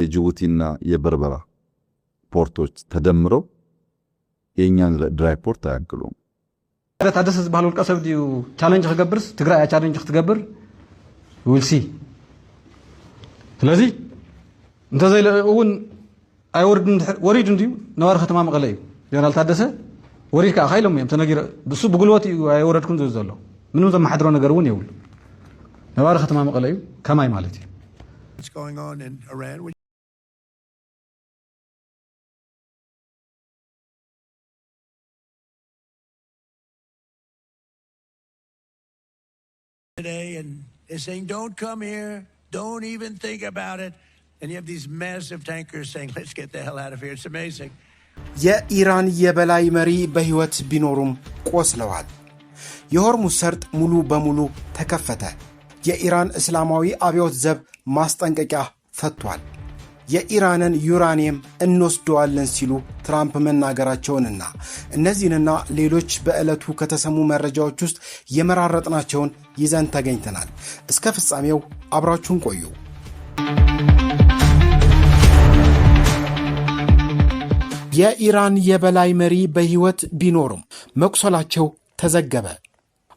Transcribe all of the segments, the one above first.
የጅቡቲና የበርበራ ፖርቶች ተደምረው የኛን ድራይ ፖርት አያክሉም። ታደሰ ዝባል ወልቀ ሰብ ዲዩ ቻሌንጅ ከገብርስ ትግራይ ቻሌንጅ ክትገብር ዊልሲ ስለዚህ እንተ ዘይለውን ወሪድ እንዲሁ ነዋር ከተማ መቀለ እዩ ጀነራል ታደሰ ወሪድ ከዓ ኻይሎም እዮም ተነጊረ ብሱ ብጉልበት እዩ ኣይወረድኩን ዝብል ዘሎ ምንም ዘመሓድሮ ነገር እውን የብሉ ነዋር ከተማ መቀለ እዩ ከማይ ማለት እዩ today and they're saying don't come here, don't even think about it, and you have these massive tankers saying let's get the hell out of here. It's amazing. የኢራን የበላይ መሪ በህይወት ቢኖሩም ቆስለዋል። የሆርሙዝ ሰርጥ ሙሉ በሙሉ ተከፈተ። የኢራን እስላማዊ አብዮት ዘብ ማስጠንቀቂያ ሰጥቷል። የኢራንን ዩራኒየም እንወስደዋለን ሲሉ ትራምፕ መናገራቸውንና እነዚህንና ሌሎች በዕለቱ ከተሰሙ መረጃዎች ውስጥ የመራረጥናቸውን ይዘን ተገኝተናል። እስከ ፍጻሜው አብራችሁን ቆዩ። የኢራን የበላይ መሪ በህይወት ቢኖሩም መቁሰላቸው ተዘገበ።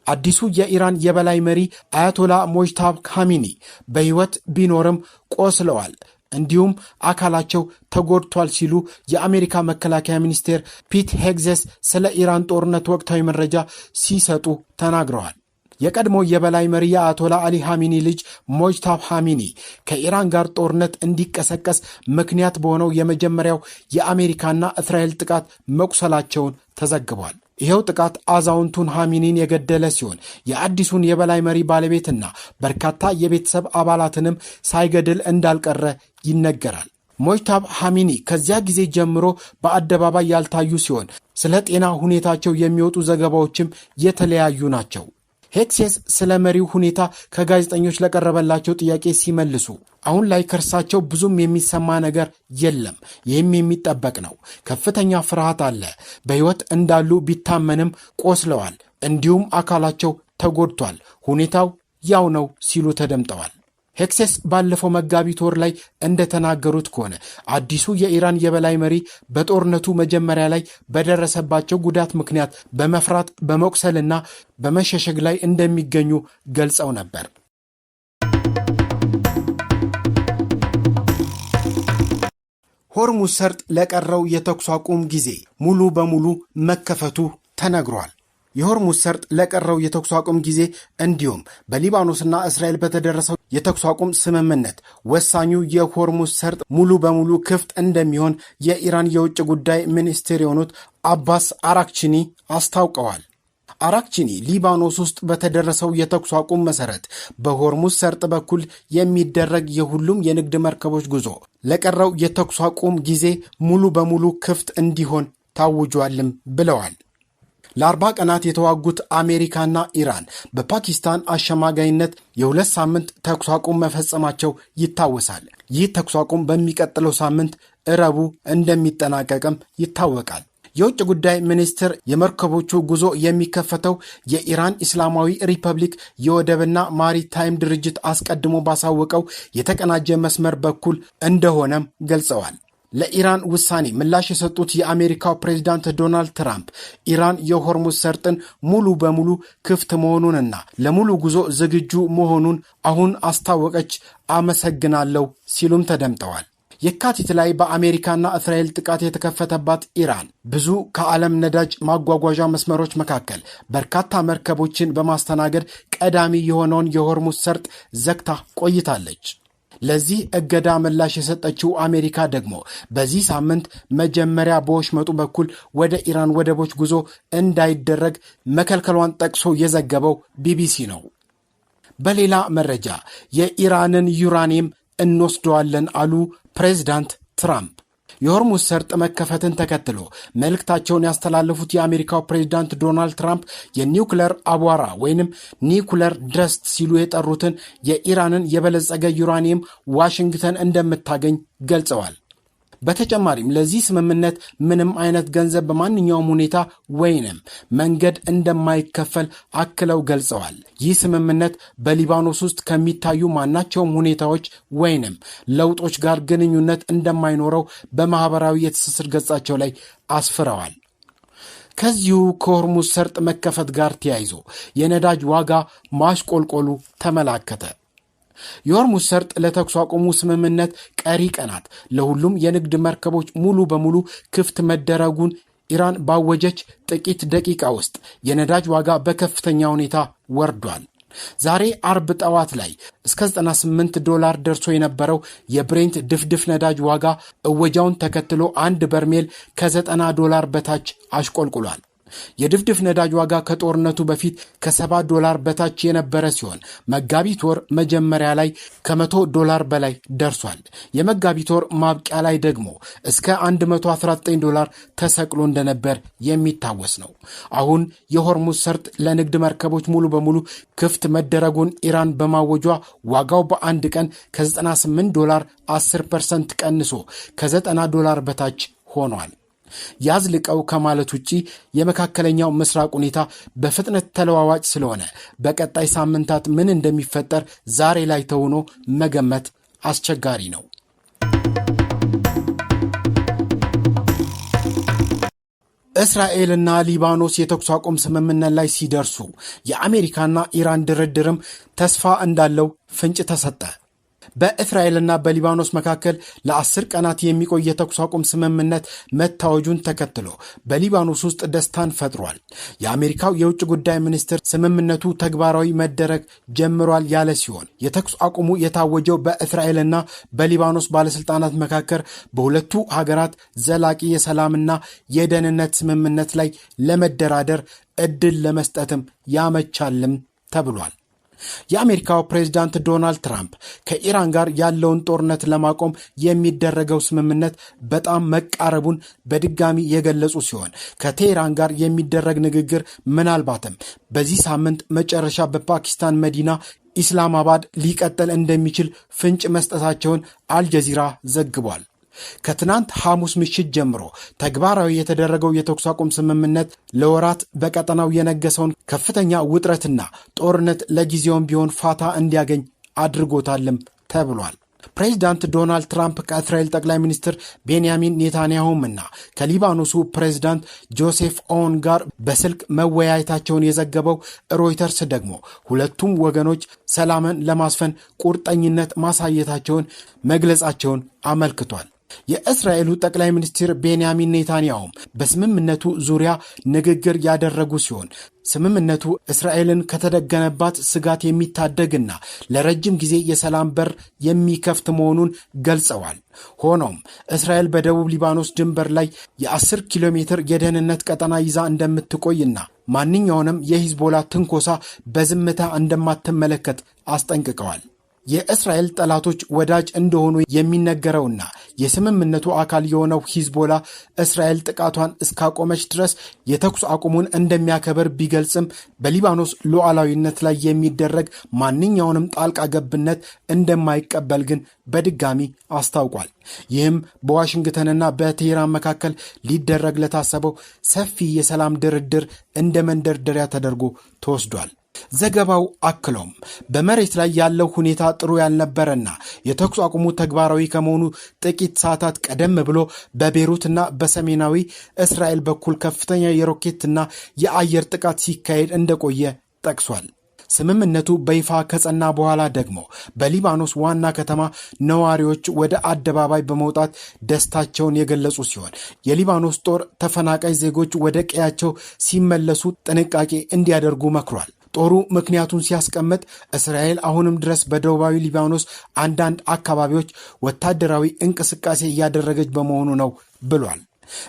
አዲሱ የኢራን የበላይ መሪ አያቶላ ሞጅታባ ካሚኒ በህይወት ቢኖርም ቆስለዋል እንዲሁም አካላቸው ተጎድቷል ሲሉ የአሜሪካ መከላከያ ሚኒስቴር ፒት ሄግሴስ ስለ ኢራን ጦርነት ወቅታዊ መረጃ ሲሰጡ ተናግረዋል። የቀድሞ የበላይ መሪ የአያቶላ አሊ ኻሜኒ ልጅ ሞጅታባ ኻሜኒ ከኢራን ጋር ጦርነት እንዲቀሰቀስ ምክንያት በሆነው የመጀመሪያው የአሜሪካና እስራኤል ጥቃት መቁሰላቸውን ተዘግቧል። ይሄው ጥቃት አዛውንቱን ኻሜኒን የገደለ ሲሆን የአዲሱን የበላይ መሪ ባለቤትና በርካታ የቤተሰብ አባላትንም ሳይገድል እንዳልቀረ ይነገራል። ሞጅታባ ኻሜኒ ከዚያ ጊዜ ጀምሮ በአደባባይ ያልታዩ ሲሆን ስለ ጤና ሁኔታቸው የሚወጡ ዘገባዎችም የተለያዩ ናቸው። ሄግሴስ ስለ መሪው ሁኔታ ከጋዜጠኞች ለቀረበላቸው ጥያቄ ሲመልሱ አሁን ላይ ከርሳቸው ብዙም የሚሰማ ነገር የለም፣ ይህም የሚጠበቅ ነው። ከፍተኛ ፍርሃት አለ። በሕይወት እንዳሉ ቢታመንም ቆስለዋል፣ እንዲሁም አካላቸው ተጎድቷል። ሁኔታው ያው ነው ሲሉ ተደምጠዋል። ሄግሴስ ባለፈው መጋቢት ወር ላይ እንደተናገሩት ከሆነ አዲሱ የኢራን የበላይ መሪ በጦርነቱ መጀመሪያ ላይ በደረሰባቸው ጉዳት ምክንያት በመፍራት በመቁሰልና በመሸሸግ ላይ እንደሚገኙ ገልጸው ነበር። ሆርሙዝ ሰርጥ ለቀረው የተኩስ አቁም ጊዜ ሙሉ በሙሉ መከፈቱ ተነግሯል። የሆርሙዝ ሰርጥ ለቀረው የተኩስ አቁም ጊዜ እንዲሁም በሊባኖስና እስራኤል በተደረሰው የተኩስ አቁም ስምምነት ወሳኙ የሆርሙዝ ሰርጥ ሙሉ በሙሉ ክፍት እንደሚሆን የኢራን የውጭ ጉዳይ ሚኒስትር የሆኑት አባስ አራክቺኒ አስታውቀዋል። አራክቺኒ ሊባኖስ ውስጥ በተደረሰው የተኩስ አቁም መሰረት በሆርሙዝ ሰርጥ በኩል የሚደረግ የሁሉም የንግድ መርከቦች ጉዞ ለቀረው የተኩስ አቁም ጊዜ ሙሉ በሙሉ ክፍት እንዲሆን ታውጇልም ብለዋል። ለ40 ቀናት የተዋጉት አሜሪካና ኢራን በፓኪስታን አሸማጋይነት የ2 ሳምንት ተኩስ አቁም መፈጸማቸው ይታወሳል። ይህ ተኩስ አቁም በሚቀጥለው ሳምንት ረቡዕ እንደሚጠናቀቅም ይታወቃል። የውጭ ጉዳይ ሚኒስትር የመርከቦቹ ጉዞ የሚከፈተው የኢራን እስላማዊ ሪፐብሊክ የወደብና ማሪታይም ድርጅት አስቀድሞ ባሳወቀው የተቀናጀ መስመር በኩል እንደሆነም ገልጸዋል። ለኢራን ውሳኔ ምላሽ የሰጡት የአሜሪካው ፕሬዝዳንት ዶናልድ ትራምፕ ኢራን የሆርሙዝ ሰርጥን ሙሉ በሙሉ ክፍት መሆኑንና ለሙሉ ጉዞ ዝግጁ መሆኑን አሁን አስታወቀች፣ አመሰግናለሁ ሲሉም ተደምጠዋል። የካቲት ላይ በአሜሪካና እስራኤል ጥቃት የተከፈተባት ኢራን ብዙ ከዓለም ነዳጅ ማጓጓዣ መስመሮች መካከል በርካታ መርከቦችን በማስተናገድ ቀዳሚ የሆነውን የሆርሙዝ ሰርጥ ዘግታ ቆይታለች። ለዚህ እገዳ ምላሽ የሰጠችው አሜሪካ ደግሞ በዚህ ሳምንት መጀመሪያ በወሽመጡ በኩል ወደ ኢራን ወደቦች ጉዞ እንዳይደረግ መከልከሏን ጠቅሶ የዘገበው ቢቢሲ ነው። በሌላ መረጃ የኢራንን ዩራኒየም እንወስደዋለን አሉ ፕሬዝዳንት ትራምፕ። የሆርሙዝ ሰርጥ መከፈትን ተከትሎ መልእክታቸውን ያስተላለፉት የአሜሪካው ፕሬዝዳንት ዶናልድ ትራምፕ የኒውክለር አቧራ ወይንም ኒውክለር ድስት ሲሉ የጠሩትን የኢራንን የበለጸገ ዩራኒየም ዋሽንግተን እንደምታገኝ ገልጸዋል። በተጨማሪም ለዚህ ስምምነት ምንም አይነት ገንዘብ በማንኛውም ሁኔታ ወይንም መንገድ እንደማይከፈል አክለው ገልጸዋል። ይህ ስምምነት በሊባኖስ ውስጥ ከሚታዩ ማናቸውም ሁኔታዎች ወይንም ለውጦች ጋር ግንኙነት እንደማይኖረው በማህበራዊ የትስስር ገጻቸው ላይ አስፍረዋል። ከዚሁ ከሆርሙዝ ሰርጥ መከፈት ጋር ተያይዞ የነዳጅ ዋጋ ማሽቆልቆሉ ተመላከተ። የሆርሙዝ ሰርጥ ለተኩስ አቁሙ ስምምነት ቀሪ ቀናት ለሁሉም የንግድ መርከቦች ሙሉ በሙሉ ክፍት መደረጉን ኢራን ባወጀች ጥቂት ደቂቃ ውስጥ የነዳጅ ዋጋ በከፍተኛ ሁኔታ ወርዷል። ዛሬ አርብ ጠዋት ላይ እስከ $98 ደርሶ የነበረው የብሬንት ድፍድፍ ነዳጅ ዋጋ እወጃውን ተከትሎ አንድ በርሜል ከ$90 በታች አሽቆልቁሏል። የድፍድፍ ነዳጅ ዋጋ ከጦርነቱ በፊት $70 በታች የነበረ ሲሆን መጋቢት ወር መጀመሪያ ላይ $100 በላይ ደርሷል። የመጋቢት ወር ማብቂያ ላይ ደግሞ እስከ $119 ተሰቅሎ እንደነበር የሚታወስ ነው። አሁን የሆርሙዝ ሰርጥ ለንግድ መርከቦች ሙሉ በሙሉ ክፍት መደረጉን ኢራን በማወጇ ዋጋው በአንድ ቀን ከ$98 10% ቀንሶ ከ$90 በታች ሆኗል። ያዝልቀው ከማለት ውጪ የመካከለኛው ምስራቅ ሁኔታ በፍጥነት ተለዋዋጭ ስለሆነ በቀጣይ ሳምንታት ምን እንደሚፈጠር ዛሬ ላይ ተውኖ መገመት አስቸጋሪ ነው። እስራኤልና ሊባኖስ የተኩስ አቁም ስምምነት ላይ ሲደርሱ የአሜሪካና ኢራን ድርድርም ተስፋ እንዳለው ፍንጭ ተሰጠ። በእስራኤልና በሊባኖስ መካከል ለ10 ቀናት የሚቆይ የተኩስ አቁም ስምምነት መታወጁን ተከትሎ በሊባኖስ ውስጥ ደስታን ፈጥሯል። የአሜሪካው የውጭ ጉዳይ ሚኒስትር ስምምነቱ ተግባራዊ መደረግ ጀምሯል ያለ ሲሆን የተኩስ አቁሙ የታወጀው በእስራኤልና በሊባኖስ ባለስልጣናት መካከል በሁለቱ ሀገራት ዘላቂ የሰላምና የደህንነት ስምምነት ላይ ለመደራደር እድል ለመስጠትም ያመቻልም ተብሏል። የአሜሪካው ፕሬዝዳንት ዶናልድ ትራምፕ ከኢራን ጋር ያለውን ጦርነት ለማቆም የሚደረገው ስምምነት በጣም መቃረቡን በድጋሚ የገለጹ ሲሆን ከቴህራን ጋር የሚደረግ ንግግር ምናልባትም በዚህ ሳምንት መጨረሻ በፓኪስታን መዲና ኢስላማባድ ሊቀጥል እንደሚችል ፍንጭ መስጠታቸውን አልጀዚራ ዘግቧል። ከትናንት ሐሙስ ምሽት ጀምሮ ተግባራዊ የተደረገው የተኩስ አቁም ስምምነት ለወራት በቀጠናው የነገሰውን ከፍተኛ ውጥረትና ጦርነት ለጊዜውም ቢሆን ፋታ እንዲያገኝ አድርጎታልም ተብሏል። ፕሬዚዳንት ዶናልድ ትራምፕ ከእስራኤል ጠቅላይ ሚኒስትር ቤንያሚን ኔታንያሁምና ከሊባኖሱ ፕሬዚዳንት ጆሴፍ ኦውን ጋር በስልክ መወያየታቸውን የዘገበው ሮይተርስ ደግሞ ሁለቱም ወገኖች ሰላምን ለማስፈን ቁርጠኝነት ማሳየታቸውን መግለጻቸውን አመልክቷል። የእስራኤሉ ጠቅላይ ሚኒስትር ቤንያሚን ኔታንያሁም በስምምነቱ ዙሪያ ንግግር ያደረጉ ሲሆን ስምምነቱ እስራኤልን ከተደገነባት ስጋት የሚታደግና ለረጅም ጊዜ የሰላም በር የሚከፍት መሆኑን ገልጸዋል። ሆኖም እስራኤል በደቡብ ሊባኖስ ድንበር ላይ የ10 ኪሎ ሜትር የደህንነት ቀጠና ይዛ እንደምትቆይና ማንኛውንም የሂዝቦላ ትንኮሳ በዝምታ እንደማትመለከት አስጠንቅቀዋል። የእስራኤል ጠላቶች ወዳጅ እንደሆኑ የሚነገረውና የስምምነቱ አካል የሆነው ሂዝቦላ እስራኤል ጥቃቷን እስካቆመች ድረስ የተኩስ አቁሙን እንደሚያከብር ቢገልጽም በሊባኖስ ሉዓላዊነት ላይ የሚደረግ ማንኛውንም ጣልቃ ገብነት እንደማይቀበል ግን በድጋሚ አስታውቋል። ይህም በዋሽንግተንና በቴህራን መካከል ሊደረግ ለታሰበው ሰፊ የሰላም ድርድር እንደ መንደርደሪያ ተደርጎ ተወስዷል። ዘገባው አክሎም በመሬት ላይ ያለው ሁኔታ ጥሩ ያልነበረና የተኩስ አቁሙ ተግባራዊ ከመሆኑ ጥቂት ሰዓታት ቀደም ብሎ በቤሩትና በሰሜናዊ እስራኤል በኩል ከፍተኛ የሮኬትና የአየር ጥቃት ሲካሄድ እንደቆየ ጠቅሷል። ስምምነቱ በይፋ ከጸና በኋላ ደግሞ በሊባኖስ ዋና ከተማ ነዋሪዎች ወደ አደባባይ በመውጣት ደስታቸውን የገለጹ ሲሆን የሊባኖስ ጦር ተፈናቃይ ዜጎች ወደ ቀያቸው ሲመለሱ ጥንቃቄ እንዲያደርጉ መክሯል። ጦሩ ምክንያቱን ሲያስቀምጥ እስራኤል አሁንም ድረስ በደቡባዊ ሊባኖስ አንዳንድ አካባቢዎች ወታደራዊ እንቅስቃሴ እያደረገች በመሆኑ ነው ብሏል።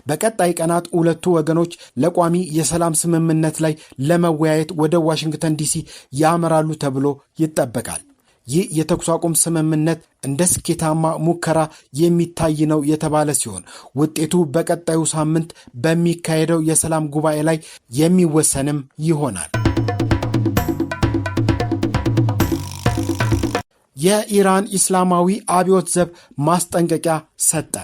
በቀጣይ ቀናት ሁለቱ ወገኖች ለቋሚ የሰላም ስምምነት ላይ ለመወያየት ወደ ዋሽንግተን ዲሲ ያመራሉ ተብሎ ይጠበቃል። ይህ የተኩስ አቁም ስምምነት እንደ ስኬታማ ሙከራ የሚታይ ነው የተባለ ሲሆን ውጤቱ በቀጣዩ ሳምንት በሚካሄደው የሰላም ጉባኤ ላይ የሚወሰንም ይሆናል። የኢራን ኢስላማዊ አብዮት ዘብ ማስጠንቀቂያ ሰጠ።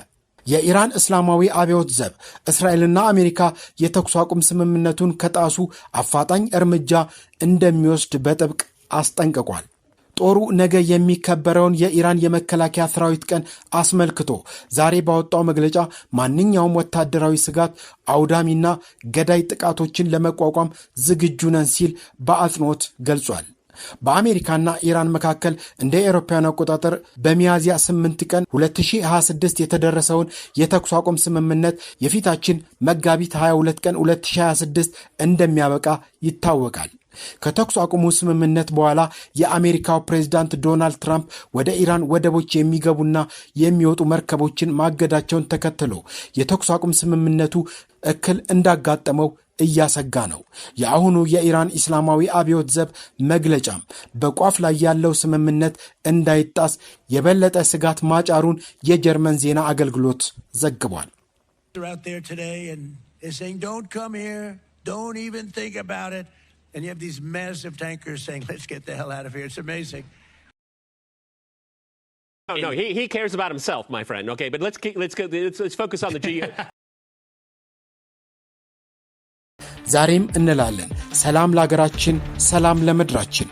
የኢራን እስላማዊ አብዮት ዘብ እስራኤልና አሜሪካ የተኩስ አቁም ስምምነቱን ከጣሱ አፋጣኝ እርምጃ እንደሚወስድ በጥብቅ አስጠንቅቋል። ጦሩ ነገ የሚከበረውን የኢራን የመከላከያ ሰራዊት ቀን አስመልክቶ ዛሬ ባወጣው መግለጫ ማንኛውም ወታደራዊ ስጋት፣ አውዳሚና ገዳይ ጥቃቶችን ለመቋቋም ዝግጁ ነን ሲል በአጽንኦት ገልጿል። በአሜሪካና ኢራን መካከል እንደ አውሮፓውያን አቆጣጠር በሚያዝያ 8 ቀን 2026 የተደረሰውን የተኩስ አቁም ስምምነት የፊታችን መጋቢት 22 ቀን 2026 እንደሚያበቃ ይታወቃል። ከተኩስ አቁሙ ስምምነት በኋላ የአሜሪካው ፕሬዝዳንት ዶናልድ ትራምፕ ወደ ኢራን ወደቦች የሚገቡና የሚወጡ መርከቦችን ማገዳቸውን ተከትሎ የተኩስ አቁም ስምምነቱ እክል እንዳጋጠመው እያሰጋ ነው። የአሁኑ የኢራን እስላማዊ አብዮት ዘብ መግለጫም በቋፍ ላይ ያለው ስምምነት እንዳይጣስ የበለጠ ስጋት ማጫሩን የጀርመን ዜና አገልግሎት ዘግቧል። And you have these massive tankers saying, let's get the hell out of here. It's amazing. No, he cares about himself, my friend. Okay, but let's focus on the G. ዛሬም እንላለን ሰላም ለሀገራችን፣ ሰላም ለምድራችን።